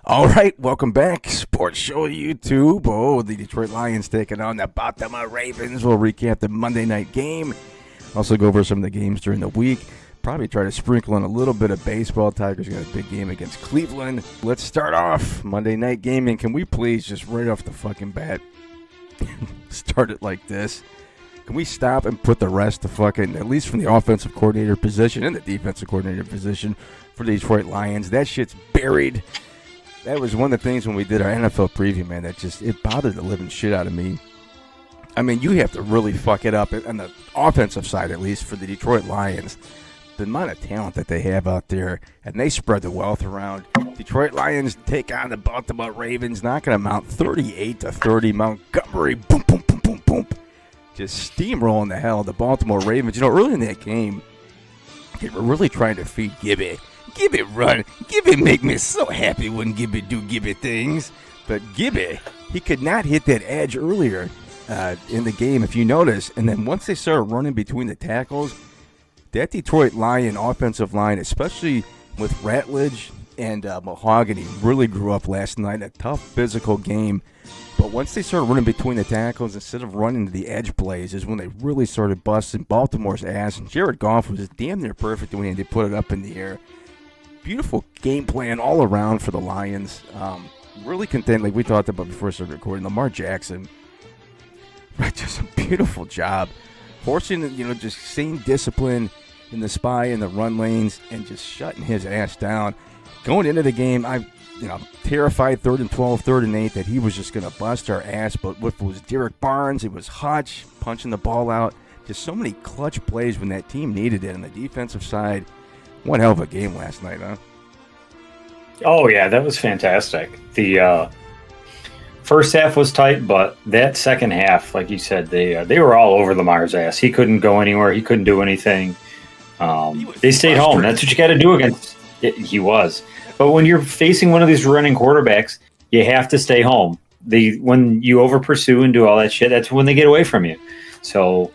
All right, welcome back. Sports Show YouTube. Oh, the Detroit Lions taking on the Baltimore Ravens. We'll recap the Monday night game. Also go over some of the games during the week. Probably try to sprinkle in a little bit of baseball. Tigers got a big game against Cleveland. Let's start off Monday night gaming. Can we please just right off the fucking bat start it like this? Can we stop and put the rest to fucking, at least from the offensive coordinator position and the defensive coordinator position for the Detroit Lions? That shit's buried. That was one of the things when we did our NFL preview, man, that just, it bothered the living shit out of me. I mean, you have to really fuck it up on the offensive side, at least, for the Detroit Lions. The amount of talent that they have out there, and they spread the wealth around. Detroit Lions take on the Baltimore Ravens, knocking them out 38-30. Montgomery, boom, boom, boom, boom, boom. Just steamrolling the hell. The Baltimore Ravens, early in that game, they were really trying to feed Gibby. Gibby run. Gibby make me so happy when Gibby do Gibby things. But Gibby, he could not hit that edge earlier in the game, if you notice. And then once they started running between the tackles, that Detroit Lion offensive line, especially with Ratledge and Mahogany, really grew up last night. A tough physical game. But once they started running between the tackles, instead of running to the edge plays, is when they really started busting Baltimore's ass. And Jared Goff was damn near perfect when they put it up in the air. Beautiful game plan all around for the Lions. Really content, like we talked about before we started recording. Lamar Jackson, just a beautiful job. Forcing, just staying discipline in the spy and the run lanes and just shutting his ass down. Going into the game, I terrified 3rd and 12, 3rd and 8 that he was just going to bust our ass. But what was Derek Barnes, it was Hutch punching the ball out. Just so many clutch plays when that team needed it on the defensive side. One hell of a game last night, huh? Oh, yeah, that was fantastic. The first half was tight, but that second half, like you said, they were all over Lamar's ass. He couldn't go anywhere. He couldn't do anything. They stayed home. That's what you got to do against it. He was. But when you're facing one of these running quarterbacks, you have to stay home. When you over pursue and do all that shit, that's when they get away from you. So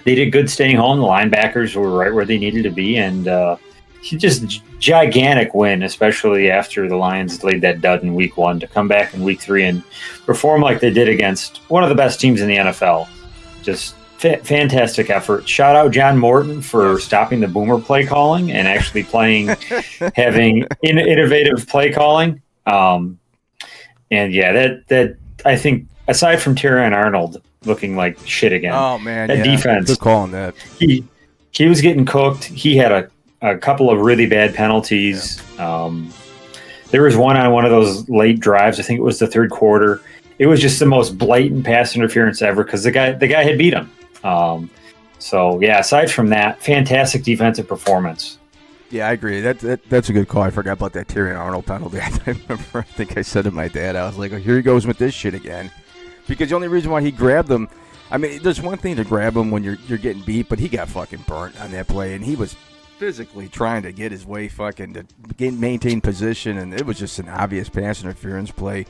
they did good staying home. The linebackers were right where they needed to be, and just gigantic win, especially after the Lions laid that dud in week 1, to come back in week 3 and perform like they did against one of the best teams in the NFL. Just fantastic effort. Shout out John Morton for stopping the boomer play calling and actually having innovative play calling. And yeah, that I think, aside from Terrion Arnold looking like shit again. Oh man, that defense. Good call on that. He was getting cooked. He had a couple of really bad penalties. Yeah. There was one on one of those late drives. I think it was the third quarter. It was just the most blatant pass interference ever because the guy had beat him. So yeah, aside from that, fantastic defensive performance. Yeah, I agree. That's a good call. I forgot about that Terrion Arnold penalty. I remember. I think I said to my dad, I was like, "Oh, here he goes with this shit again." Because the only reason why he grabbed him, I mean, there's one thing to grab him when you're getting beat, but he got fucking burnt on that play, and he was physically trying to get his way fucking to maintain position, and it was just an obvious pass interference play.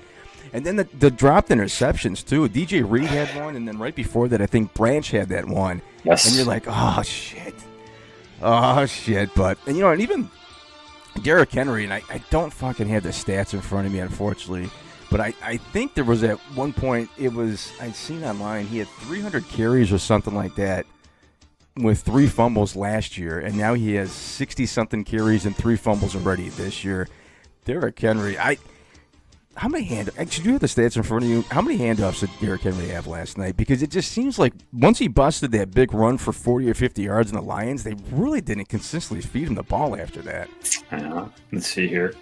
And then the dropped interceptions, too. DJ Reed had one, and then right before that, I think Branch had that one. Yes. And you're like, oh, shit. Oh, shit. But, and even Derrick Henry, and I don't fucking have the stats in front of me, unfortunately, but I think there was at one point, I'd seen online, he had 300 carries or something like that with 3 fumbles last year, and now he has 60-something carries and 3 fumbles already this year. Derrick Henry, how many actually, do you have the stats in front of you? How many handoffs did Derrick Henry have last night? Because it just seems like once he busted that big run for 40 or 50 yards in the Lions, they really didn't consistently feed him the ball after that. Let's see here.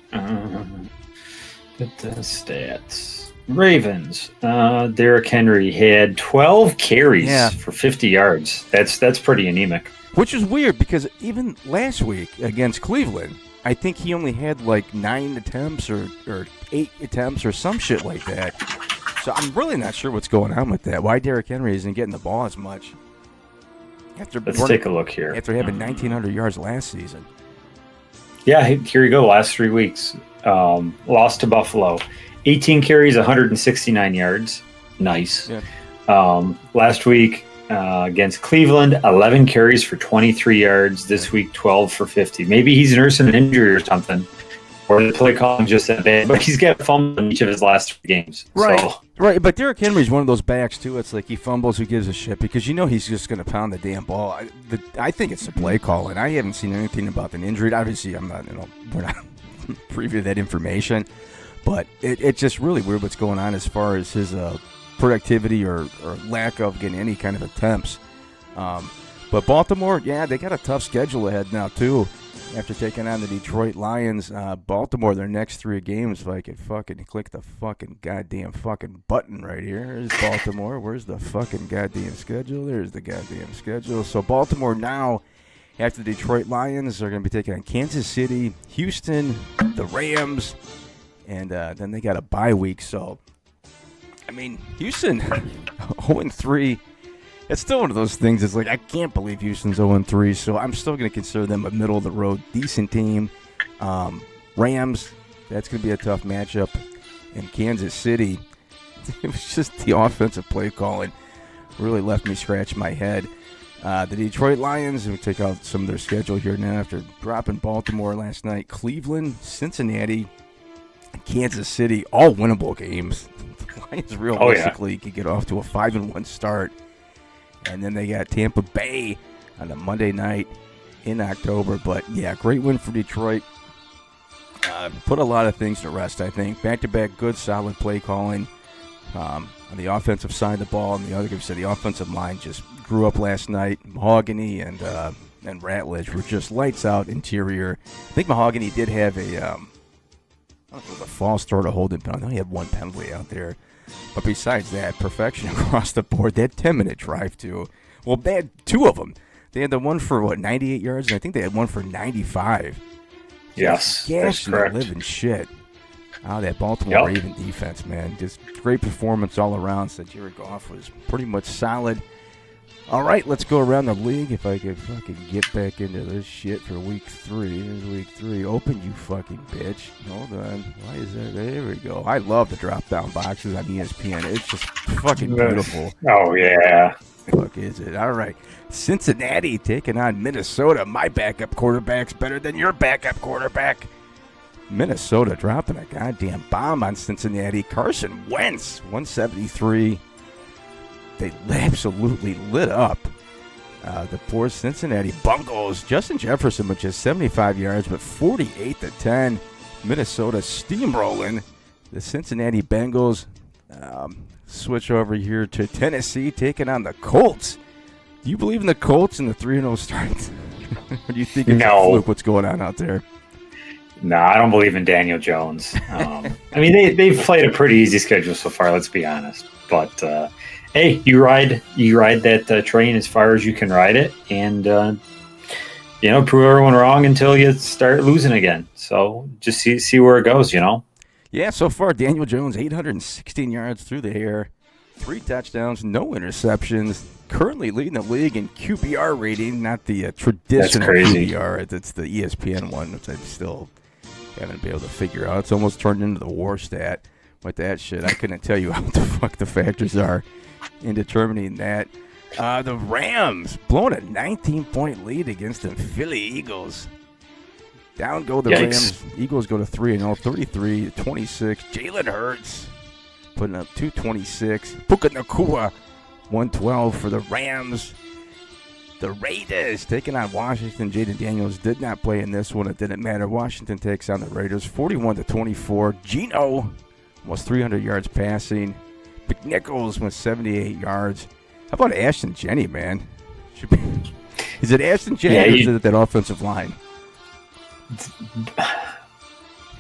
Get the stats. Ravens. Derrick Henry had 12 carries for 50 yards. That's pretty anemic. Which is weird because even last week against Cleveland, I think he only had like 9 attempts or 8 attempts or some shit like that. So I'm really not sure what's going on with that. Why Derrick Henry isn't getting the ball as much. Let's take a look here. After having 1,900 yards last season. Yeah, here you go. Last 3 weeks. Lost to Buffalo. 18 carries, 169 yards. Nice. Yeah. Last week against Cleveland, 11 carries for 23 yards. This week, 12 for 50. Maybe he's nursing an injury or something. or the play calling just that bad. But he's got fumbled in each of his last 3 games. Right, So. right. But Derrick Henry's one of those backs too. It's like he fumbles, who gives a shit? Because he's just going to pound the damn ball. I think it's the play calling. I haven't seen anything about an injury. Obviously, we're not privy to that information. But it's just really weird what's going on as far as his productivity or lack of getting any kind of attempts. But Baltimore, yeah, they got a tough schedule ahead now, too. After taking on the Detroit Lions, Baltimore, their next 3 games, if I could fucking click the fucking goddamn fucking button right here. There's Baltimore. Where's the fucking goddamn schedule? There's the goddamn schedule. So Baltimore now, after the Detroit Lions, are going to be taking on Kansas City, Houston, the Rams, and then they got a bye week. So, I mean, Houston, 0-3. It's still one of those things. It's like, I can't believe Houston's 0-3, so I'm still going to consider them a middle-of-the-road decent team. Rams, that's going to be a tough matchup. And Kansas City, it was just the offensive play calling really left me scratch my head. The Detroit Lions, we take out some of their schedule here now after dropping Baltimore last night. Cleveland, Cincinnati, Kansas City, all winnable games. The Lions realistically could get off to a 5-1 start. And then they got Tampa Bay on a Monday night in October. But, yeah, great win for Detroit. Put a lot of things to rest, I think. Back-to-back good, solid play calling on the offensive side of the ball. And the other guy said the offensive line just grew up last night. Mahogany and Ratledge were just lights out interior. I think Mahogany did have I don't know if it was a false start or holding penalty. I know he had one penalty out there. But besides that, perfection across the board. They had 10-minute drive, too. Well, they had 2 of them. They had the one for, 98 yards? And I think they had one for 95. Yes, that's correct. Living shit. That Baltimore Raven defense, man. Just great performance all around. So Jared Goff was pretty much solid. All right, let's go around the league. If I could fucking get back into this shit for week 3. Here's week 3. Open, you fucking bitch. Hold on. Why is that? There we go. I love the drop-down boxes on ESPN. It's just fucking beautiful. Oh, yeah. Fuck is it? All right. Cincinnati taking on Minnesota. My backup quarterback's better than your backup quarterback. Minnesota dropping a goddamn bomb on Cincinnati. Carson Wentz, 173. They absolutely lit up the poor Cincinnati Bungles. Justin Jefferson with just 75 yards, but 48-10. Minnesota steamrolling the Cincinnati Bengals. Switch over here to Tennessee, taking on the Colts. Do you believe in the Colts and the 3-0 start? Or do you think it's a fluke what's going on out there? No, I don't believe in Daniel Jones. I mean, they've played a pretty easy schedule so far, let's be honest. But, hey, you ride that train as far as you can ride it, and prove everyone wrong until you start losing again. So just see where it goes. Yeah, so far Daniel Jones 816 yards through the air, 3 touchdowns, no interceptions. Currently leading the league in QBR rating, not the traditional QBR. It's the ESPN one, which I still haven't been able to figure out. It's almost turned into the war stat with that shit. I couldn't tell you what the fuck the factors are in determining that. The Rams blowing a 19-point lead against the Philly Eagles. Down go the Rams. Eagles go to 3-0, 33-26. Jalen Hurts putting up 226. Puka Nacua, 112 for the Rams. The Raiders taking on Washington. Jaden Daniels did not play in this one. It didn't matter. Washington takes on the Raiders, 41-24. Geno almost 300 yards passing. McNichols with 78 yards. How about Ashton Jenney, man? Is it Ashton Jenney or is it that offensive line?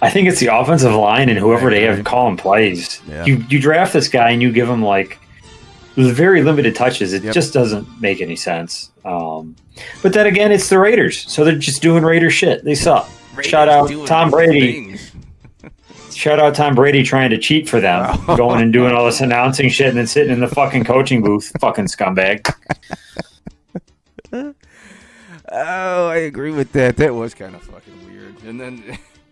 I think it's the offensive line and whoever they have calling plays. Yeah. You draft this guy and you give him very limited touches. It just doesn't make any sense. But then again, it's the Raiders, so they're just doing Raider shit. They suck. Shout out Tom Brady. Shout out Tom Brady trying to cheat for them, going and doing all this announcing shit and then sitting in the fucking coaching booth. Fucking scumbag. Oh, I agree with that. That was kind of fucking weird. And then,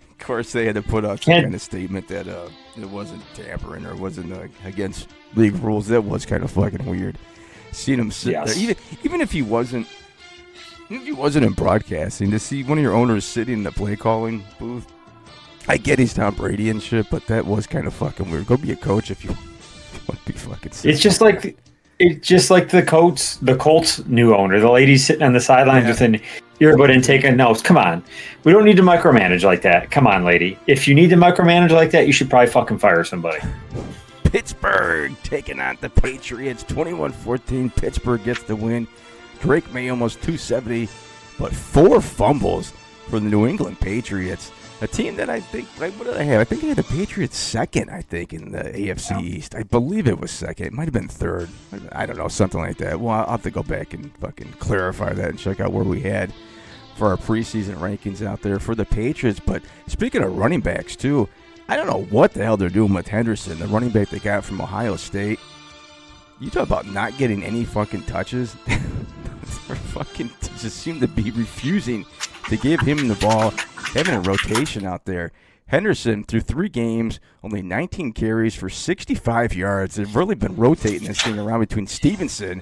of course, they had to put out some kind of statement that it wasn't tampering or wasn't against league rules. That was kind of fucking weird. Seeing him sit there, even if he wasn't in broadcasting, to see one of your owners sitting in the play calling booth, I get he's Tom Brady and shit, but that was kind of fucking weird. Go be a coach if you want to be fucking sick. It's just like the Colts new owner, the lady sitting on the sidelines with an earbud and taking notes. Come on, we don't need to micromanage like that. Come on, lady. If you need to micromanage like that, you should probably fucking fire somebody. Pittsburgh taking on the Patriots, 21-14. Pittsburgh gets the win. Drake May almost 270, but 4 fumbles for the New England Patriots. A team that I think, what did I have? I think I had the Patriots second, I think, in the AFC East. I believe it was second. It might have been third. I don't know, something like that. Well, I'll have to go back and fucking clarify that and check out where we had for our preseason rankings out there for the Patriots. But speaking of running backs, too, I don't know what the hell they're doing with Henderson, the running back they got from Ohio State. You talk about not getting any fucking touches. They're fucking just seem to be refusing to give him the ball, having a rotation out there. Henderson, through 3 games, only 19 carries for 65 yards. They've really been rotating this thing around between Stevenson,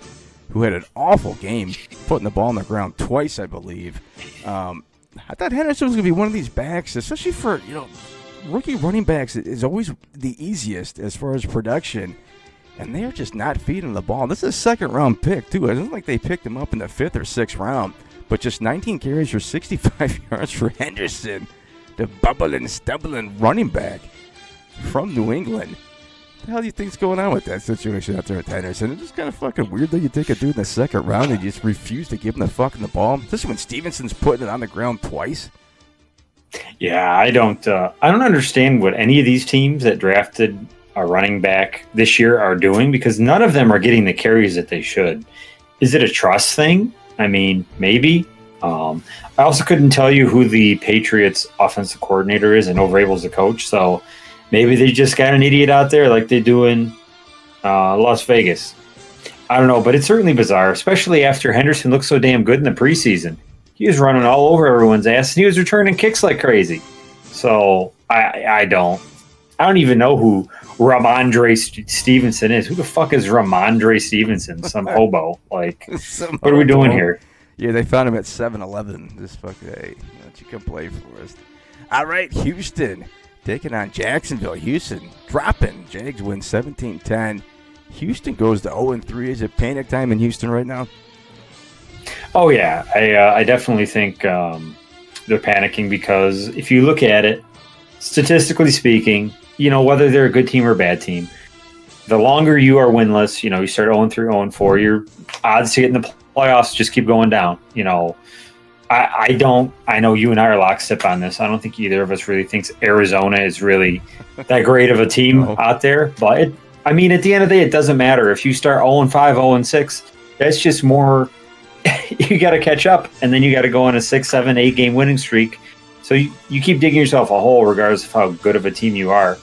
who had an awful game, putting the ball on the ground twice, I believe. I thought Henderson was going to be one of these backs, especially for, rookie running backs is always the easiest as far as production. And they're just not feeding the ball. This is a 2nd-round pick, too. It isn't like they picked him up in the 5th or 6th round. But just 19 carries for 65 yards for Henderson, the bubbling, stumbling running back from New England. What the hell do you think's going on with that situation out there at Henderson? It's just kind of fucking weird that you take a dude in the 2nd round and you just refuse to give him the fucking the ball. Especially when Stevenson's putting it on the ground twice. Yeah, I don't understand what any of these teams that drafted a running back this year are doing, because none of them are getting the carries that they should. Is it a trust thing? I mean, maybe. I also couldn't tell you who the Patriots offensive coordinator is. I know Vrabel's the coach, so maybe they just got an idiot out there like they do in Las Vegas. I don't know, but it's certainly bizarre, especially after Henderson looked so damn good in the preseason. He was running all over everyone's ass, and he was returning kicks like crazy. So I don't even know who Ramondre Stevenson is. Who the fuck is Ramondre Stevenson? Some hobo. Like, what are we doing here? Yeah, they found him at 7-Eleven. This fucking, hey, why don't you come play for us? All right, Houston taking on Jacksonville. Houston dropping. Jags win 17-10. Houston goes to 0-3. Is it panic time in Houston right now? Oh, yeah. I definitely think they're panicking, because if you look at it, statistically speaking, whether they're a good team or a bad team, the longer you are winless, you start 0-3, 0-4, your odds to get in the playoffs just keep going down. I know you and I are lockstep on this. I don't think either of us really thinks Arizona is really that great of a team out there. But, at the end of the day, it doesn't matter. If you start 0-5, 0-6, that's just more – you got to catch up, and then you got to go on a 6, 7, 8 game winning streak. So you keep digging yourself a hole regardless of how good of a team you are.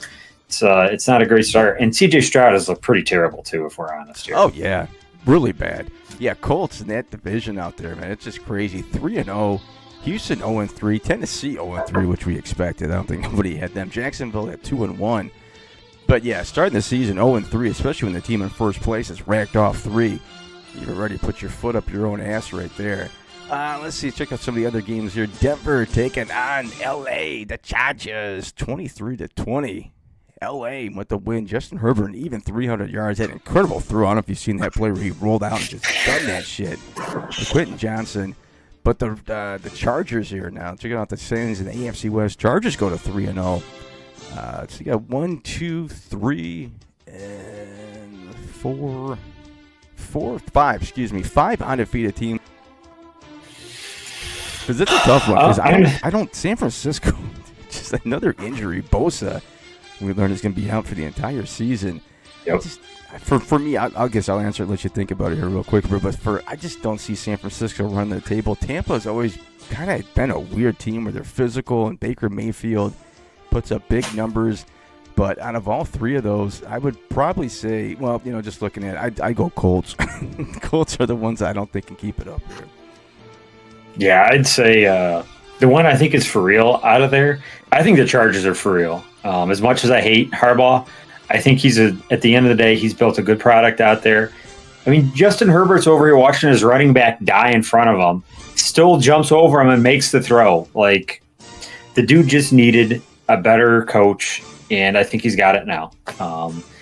It's not a great start. And C.J. Stroud has looked pretty terrible, too, if we're honest here. Oh, yeah. Really bad. Yeah, Colts in that division out there, man. It's just crazy. 3-0. Houston 0-3. Tennessee 0-3, which we expected. I don't think nobody had them. Jacksonville at 2-1. But, yeah, starting the season 0-3, especially when the team in first place has racked off 3. You're ready to put your foot up your own ass right there. Let's see. Check out some of the other games here. Denver taking on L.A. The Chargers, 23-20. L.A. with the win. Justin Herbert, even 300 yards. Had an incredible throw. I don't know if you've seen that play where he rolled out and just done that shit. Quentin Johnson. But the Chargers here now. Check out the standings in the AFC West. Chargers go to 3-0. So you got 1, 2, 3, and 4, 5. Excuse me, 5 undefeated teams. Because it's a tough one. Because I don't. San Francisco, just another injury. Bosa, we learned is going to be out for the entire season. Yep. For me, I guess I'll answer it. Let you think about it here real quick. But I just don't see San Francisco running the table. Tampa's always kind of been a weird team where they're physical, and Baker Mayfield puts up big numbers. But out of all 3 of those, I would probably say, well, just looking at it, I go Colts. Colts are the ones I don't think can keep it up here. Yeah, I'd say the one I think is for real out of there, I think the Chargers are for real. As much as I hate Harbaugh, I think at the end of the day, he's built a good product out there. I mean, Justin Herbert's over here watching his running back die in front of him, still jumps over him and makes the throw. Like, the dude just needed a better coach, and I think he's got it now.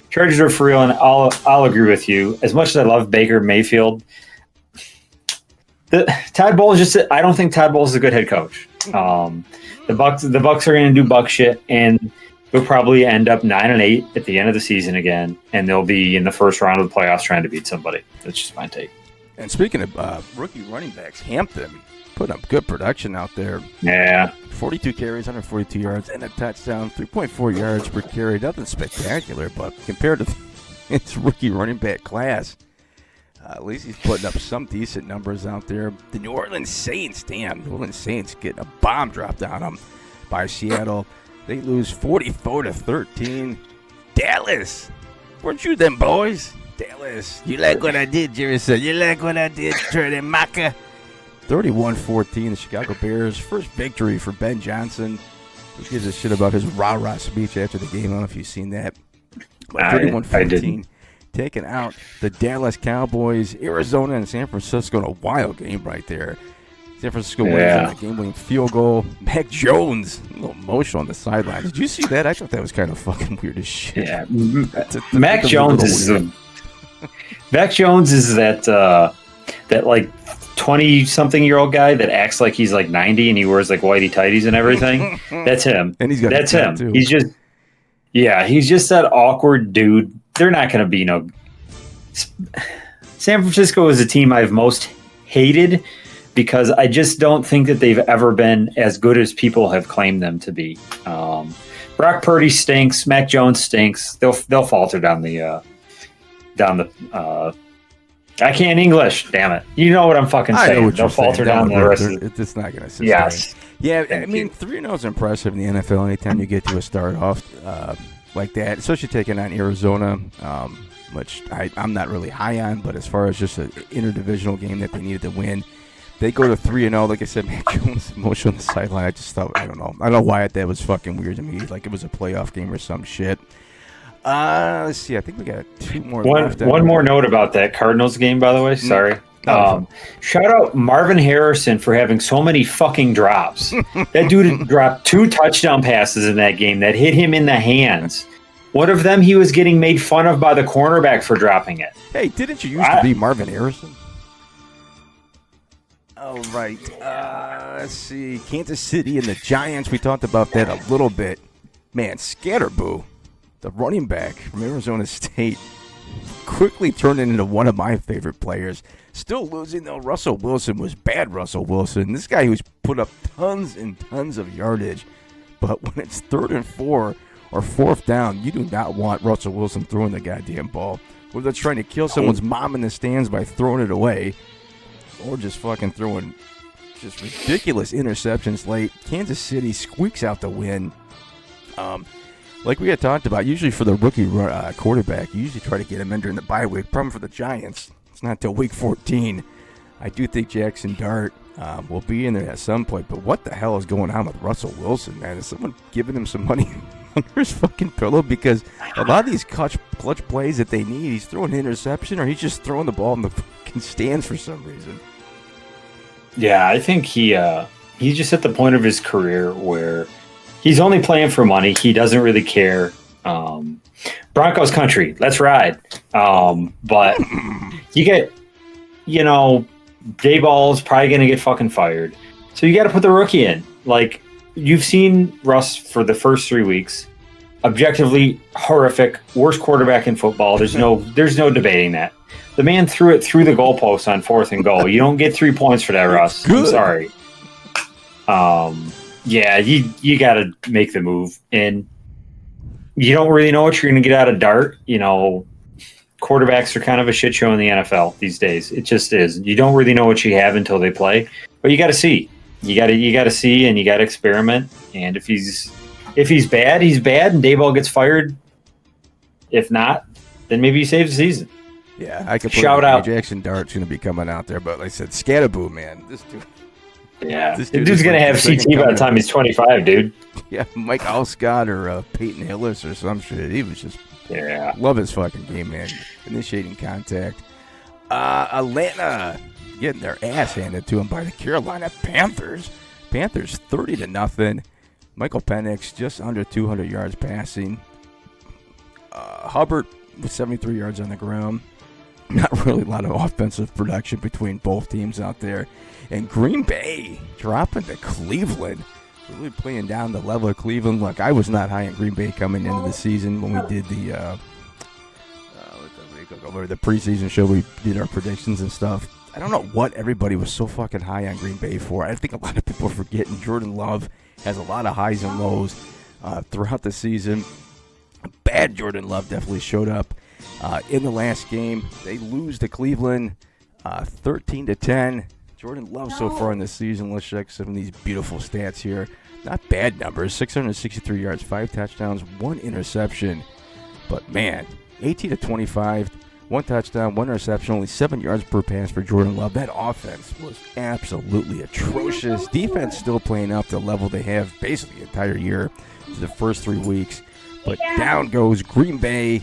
Chargers are for real, and I'll agree with you. As much as I love Baker Mayfield, Todd Bowles I don't think Todd Bowles is a good head coach. The Bucs are going to do Buck shit, and they'll probably end up 9-8 at the end of the season again, and they'll be in the first round of the playoffs trying to beat somebody. That's just my take. And speaking of rookie running backs, Hampton putting up good production out there. Yeah. 42 carries, 142 yards, and a touchdown, 3.4 yards per carry. Nothing spectacular, but compared to its rookie running back class, at least he's putting up some decent numbers out there. The New Orleans Saints, New Orleans Saints getting a bomb dropped on them by Seattle. They lose 44-13. Dallas, weren't you them boys? Dallas, you like what I did, Jerry said. You like what I did, Jordan Maka. 31-14, the Chicago Bears' first victory for Ben Johnson. He gives a shit about his rah-rah speech after the game. I don't know if you've seen that. 31-14, taking out the Dallas Cowboys. Arizona and San Francisco in a wild game right there. San Francisco wins on a game-winning field goal. Mac Jones, a little emotional on the sideline. Did you see that? I thought that was kind of fucking weird as shit. Yeah, Mac Jones is that like 20-something-year-old guy that acts like he's like 90 and he wears like whitey tighties and everything. That's him. And that's him. Too. He's just that awkward dude. They're not going to be no. San Francisco is a team I've most hated because I just don't think that they've ever been as good as people have claimed them to be. Brock Purdy stinks. Mac Jones stinks. They'll falter down the. I can't English, damn it. You know what I'm fucking saying. They'll falter down the rest of it. It's not going to sustain. Yes. Yeah, I mean, 3-0 is impressive in the NFL anytime you get to a start off like that, especially taking on Arizona, which I'm not really high on, but as far as just an interdivisional game that they needed to win, they go to 3-0. Like I said, Mac Jones emotional on the sideline. I just thought, I don't know why that was fucking weird to me, like it was a playoff game or some shit. Let's see. I think we got two more left. One more note about that Cardinals game, by the way. Sorry. Shout out Marvin Harrison for having so many fucking drops. That dude dropped 2 touchdown passes in that game that hit him in the hands. One of them, he was getting made fun of by the cornerback for dropping it. Hey, didn't you used to be Marvin Harrison? All right. Let's see. Kansas City and the Giants. We talked about that a little bit. Man, Scatterboo, the running back from Arizona State, quickly turned into one of my favorite players. Still losing, though. Russell Wilson was bad Russell Wilson. This guy who's put up tons and tons of yardage. But when it's 3rd and 4 or 4th down, you do not want Russell Wilson throwing the goddamn ball. Whether it's trying to kill someone's mom in the stands by throwing it away or just fucking throwing just ridiculous interceptions late. Kansas City squeaks out the win. Like we had talked about, usually for the rookie quarterback, you usually try to get him in during the bye week. Problem for the Giants, it's not until week 14. I do think Jackson Dart will be in there at some point, but what the hell is going on with Russell Wilson, man? Is someone giving him some money under his fucking pillow? Because a lot of these clutch plays that they need, he's throwing an interception or he's just throwing the ball in the fucking stands for some reason. Yeah, I think he's just at the point of his career where he's only playing for money. He doesn't really care. Broncos country, let's ride. But you get, Dayball's probably going to get fucking fired. So you got to put the rookie in. Like, you've seen Russ for the first 3 weeks. Objectively horrific, worst quarterback in football. There's no debating that. The man threw it through the goalpost on 4th and goal. You don't get 3 points for that, Russ. I'm sorry. Yeah, you got to make the move. And you don't really know what you're going to get out of Dart. Quarterbacks are kind of a shit show in the NFL these days. It just is. You don't really know what you have until they play. But you got to see. You got to see, and you got to experiment. And if he's bad, he's bad, and Dayball gets fired. If not, then maybe he saves the season. Yeah, I could shout out. Jackson Dart's going to be coming out there, but like I said, Scatterboo, man, this dude. Yeah, this dude's going to have CT by the time he's 25, dude. Yeah, Mike Alstott or Peyton Hillis or some shit. He was just love his fucking game, man. Initiating contact. Atlanta getting their ass handed to him by the Carolina Panthers. Panthers 30-0. Michael Penix just under 200 yards passing. Hubbard with 73 yards on the ground. Not really a lot of offensive production between both teams out there. And Green Bay dropping to Cleveland. Really playing down the level of Cleveland. Look, I was not high on Green Bay coming into the season when we did the preseason show. We did our predictions and stuff. I don't know what everybody was so fucking high on Green Bay for. I think a lot of people are forgetting Jordan Love has a lot of highs and lows throughout the season. Bad Jordan Love definitely showed up in the last game. They lose to Cleveland 13-10. Jordan Love so far in the season. Let's check some of these beautiful stats here. Not bad numbers. 663 yards, 5 touchdowns, 1 interception. But man, 18-25, 1 touchdown, 1 interception, only 7 yards per pass for Jordan Love. That offense was absolutely atrocious. Defense still playing up to the level they have basically the entire year, the first 3 weeks. But down goes Green Bay,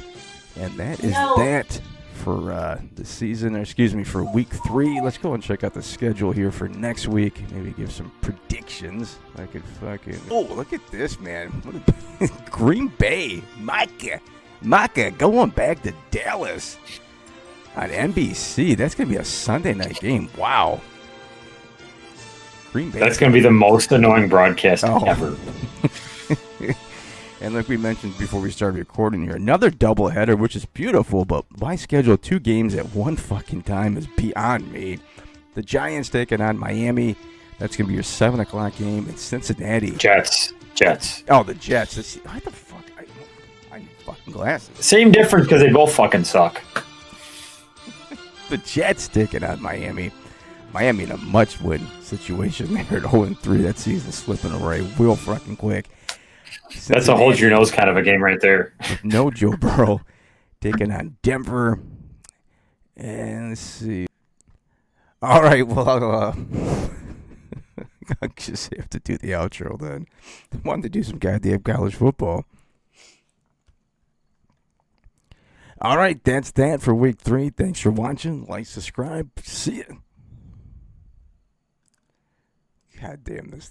and that is that for the season, or excuse me, for week 3. Let's go and check out the schedule here for next week. Maybe give some predictions. I could fucking... Oh, look at this, man. Green Bay. Micah going back to Dallas on NBC. That's going to be a Sunday night game. Wow. Green Bay. That's going to be the most annoying broadcast ever. And like we mentioned before we started recording here, another doubleheader, which is beautiful, but why schedule 2 games at one fucking time is beyond me. The Giants taking on Miami. That's going to be your 7 o'clock game in Cincinnati. Jets. Oh, the Jets. What the fuck? I need fucking glasses. Same difference because they both fucking suck. The Jets taking on Miami. Miami in a much-win situation. They're at 0-3. That season's slipping away real fucking quick. That's a hold your nose kind of a game right there. No Joe Burrow taking on Denver. And let's see. All right, well, I'll just have to do the outro then. I wanted to do some goddamn college football. All right, that's that for week 3. Thanks for watching. Like, subscribe. See ya. God damn this.